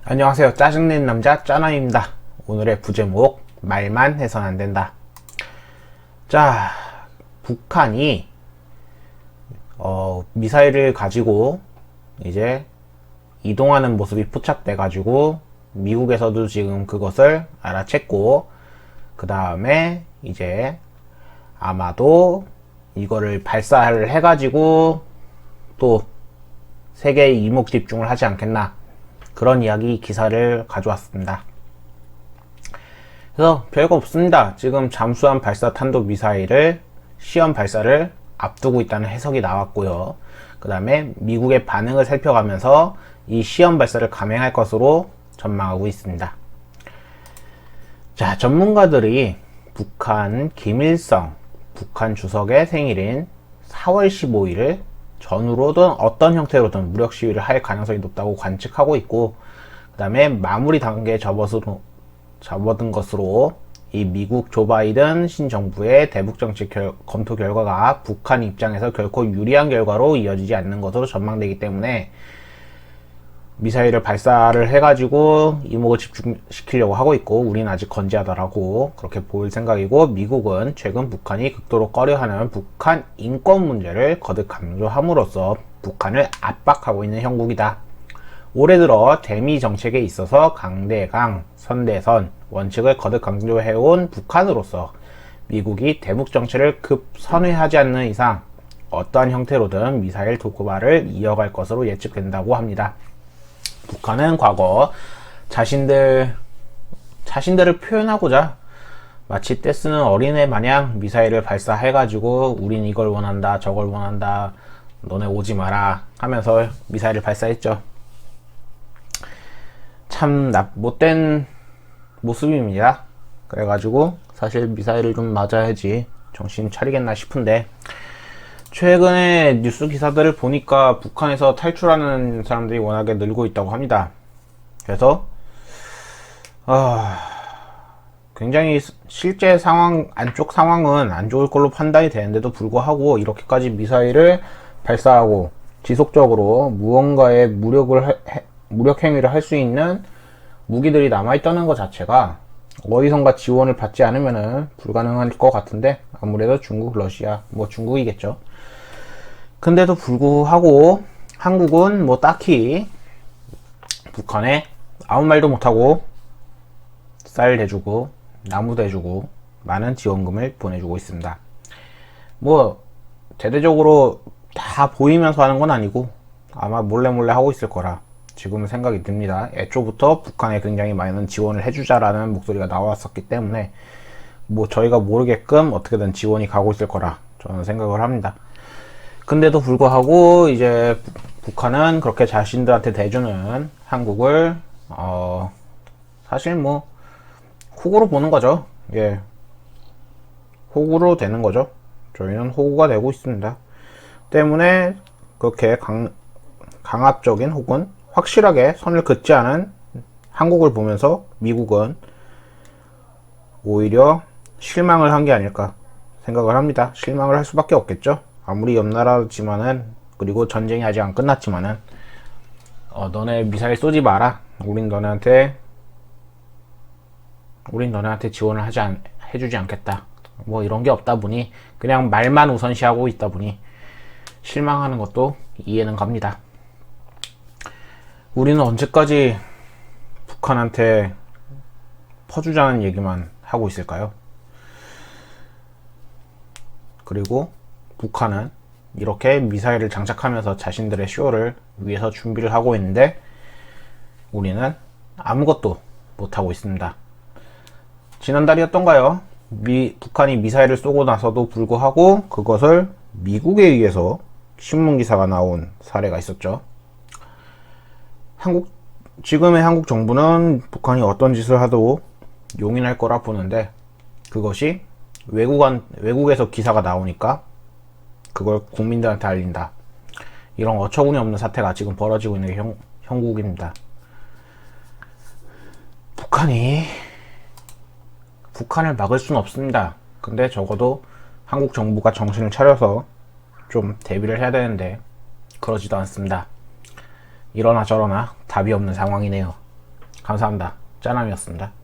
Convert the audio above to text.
안녕하세요. 짜증내는 남자 짜나입니다. 오늘의 부제목 말만 해선 안된다. 자, 북한이 미사일을 가지고 이제 이동하는 모습이 포착돼 가지고 미국에서도 지금 그것을 알아챘고, 그 다음에 이제 아마도 이거를 발사를 해가지고 또 세계에 이목 집중을 하지 않겠나, 그런 이야기 기사를 가져왔습니다. 그래서 별거 없습니다. 지금 잠수함 발사 탄도 미사일을 시험 발사를 앞두고 있다는 해석이 나왔고요. 그 다음에 미국의 반응을 살펴가면서 이 시험 발사를 감행할 것으로 전망하고 있습니다. 자, 전문가들이 북한 김일성 북한 주석의 생일인 4월 15일을 전후로든 어떤 형태로든 무력 시위를 할 가능성이 높다고 관측하고 있고, 그 다음에 마무리 단계에 접어든 것으로 이 미국 조 바이든 신정부의 대북 정책 검토 결과가 북한 입장에서 결코 유리한 결과로 이어지지 않는 것으로 전망되기 때문에 미사일을 발사를 해가지고 이목을 집중시키려고 하고 있고, 우리는 아직 건재하다라고 그렇게 보일 생각이고, 미국은 최근 북한이 극도로 꺼려하는 북한 인권 문제를 거듭 강조함으로써 북한을 압박하고 있는 형국이다. 올해 들어 대미 정책에 있어서 강대강, 선대선 원칙을 거듭 강조해온 북한으로서 미국이 대북 정책을 급선회하지 않는 이상 어떠한 형태로든 미사일 도발을 이어갈 것으로 예측된다고 합니다. 북한은 과거 자신들을 표현하고자 마치 떼쓰는 어린애 마냥 미사일을 발사해가지고 우린 이걸 원한다, 저걸 원한다, 너네 오지 마라 하면서 미사일을 발사했죠. 참 못된 모습입니다. 그래가지고 사실 미사일을 좀 맞아야지 정신 차리겠나 싶은데, 최근에 뉴스 기사들을 보니까 북한에서 탈출하는 사람들이 워낙에 늘고 있다고 합니다. 그래서 굉장히 실제 상황, 안쪽 상황은 안 좋을 걸로 판단이 되는데도 불구하고 이렇게까지 미사일을 발사하고 지속적으로 무언가의 무력 행위를 할 수 있는 무기들이 남아있다는 것 자체가 어디선가 지원을 받지 않으면 불가능할 것 같은데, 아무래도 중국, 러시아, 중국이겠죠. 근데도 불구하고 한국은 딱히 북한에 아무 말도 못하고 쌀 대주고 나무 대주고 많은 지원금을 보내주고 있습니다. 대대적으로 다 보이면서 하는 건 아니고 아마 몰래 하고 있을 거라 지금은 생각이 듭니다. 애초부터 북한에 굉장히 많은 지원을 해주자라는 목소리가 나왔었기 때문에 저희가 모르게끔 어떻게든 지원이 가고 있을 거라 저는 생각을 합니다. 근데도 불구하고 이제 북한은 그렇게 자신들한테 대주는 한국을 사실 호구로 보는 거죠. 예, 호구로 되는 거죠. 저희는 호구가 되고 있습니다. 때문에 그렇게 강압적인 혹은 확실하게 선을 긋지 않은 한국을 보면서 미국은 오히려 실망을 한 게 아닐까 생각을 합니다. 실망을 할 수밖에 없겠죠. 아무리 옆나라지만은, 그리고 전쟁이 아직 안 끝났지만은 너네 미사일 쏘지 마라, 우린 너네한테 지원을 해주지 않겠다, 이런 게 없다 보니, 그냥 말만 우선시하고 있다 보니 실망하는 것도 이해는 갑니다. 우리는 언제까지 북한한테 퍼주자는 얘기만 하고 있을까요? 그리고 북한은 이렇게 미사일을 장착하면서 자신들의 쇼를 위해서 준비를 하고 있는데 우리는 아무것도 못하고 있습니다. 지난달이었던가요? 북한이 미사일을 쏘고 나서도 불구하고 그것을 미국에 의해서 신문기사가 나온 사례가 있었죠. 지금의 한국 정부는 북한이 어떤 짓을 하도 용인할 거라 보는데, 그것이 외국에서 기사가 나오니까 그걸 국민들한테 알린다, 이런 어처구니 없는 사태가 지금 벌어지고 있는 게 형국입니다. 북한을 막을 수는 없습니다. 근데 적어도 한국 정부가 정신을 차려서 좀 대비를 해야 되는데 그러지도 않습니다. 이러나 저러나 답이 없는 상황이네요. 감사합니다. 짜남이었습니다.